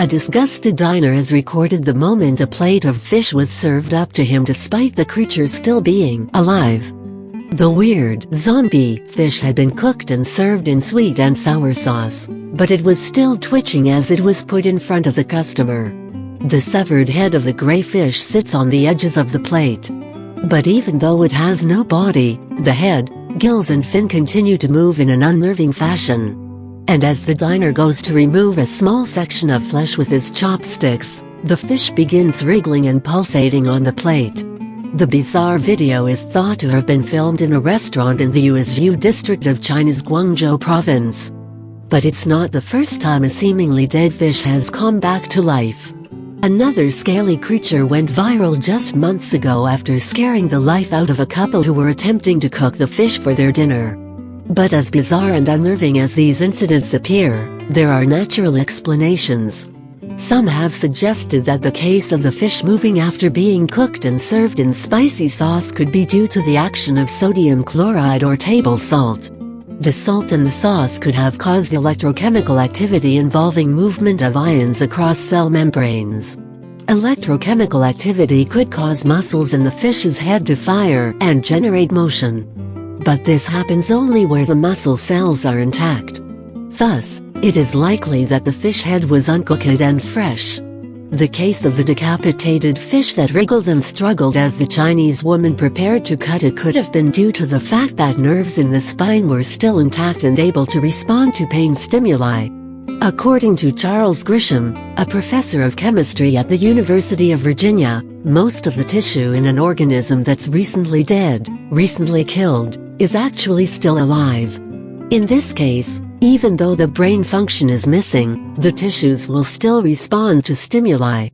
A disgusted diner has recorded the moment a plate of fish was served up to him despite the creature still being alive. The weird zombie fish had been cooked and served in sweet and sour sauce, but it was still twitching as it was put in front of the customer. The severed head of the gray fish sits on the edges of the plate. But even though it has no body, the head, gills and fin continue to move in an unnerving fashion. And as the diner goes to remove a small section of flesh with his chopsticks, the fish begins wriggling and pulsating on the plate. The bizarre video is thought to have been filmed in a restaurant in the Guangzhou district of China's Guangzhou province. But it's not the first time a seemingly dead fish has come back to life. Another scaly creature went viral just months ago after scaring the life out of a couple who were attempting to cook the fish for their dinner. But as bizarre and unnerving as these incidents appear, there are natural explanations. Some have suggested that the case of the fish moving after being cooked and served in spicy sauce could be due to the action of sodium chloride or table salt. The salt in the sauce could have caused electrochemical activity involving movement of ions across cell membranes. Electrochemical activity could cause muscles in the fish's head to fire and generate motion. But this happens only where the muscle cells are intact. Thus, it is likely that the fish head was uncooked and fresh. The case of the decapitated fish that wriggled and struggled as the Chinese woman prepared to cut it could have been due to the fact that nerves in the spine were still intact and able to respond to pain stimuli. According to Charles Grisham, a professor of chemistry at the University of Virginia, most of the tissue in an organism that's recently dead, recently killed, is actually still alive. In this case, even though the brain function is missing, the tissues will still respond to stimuli.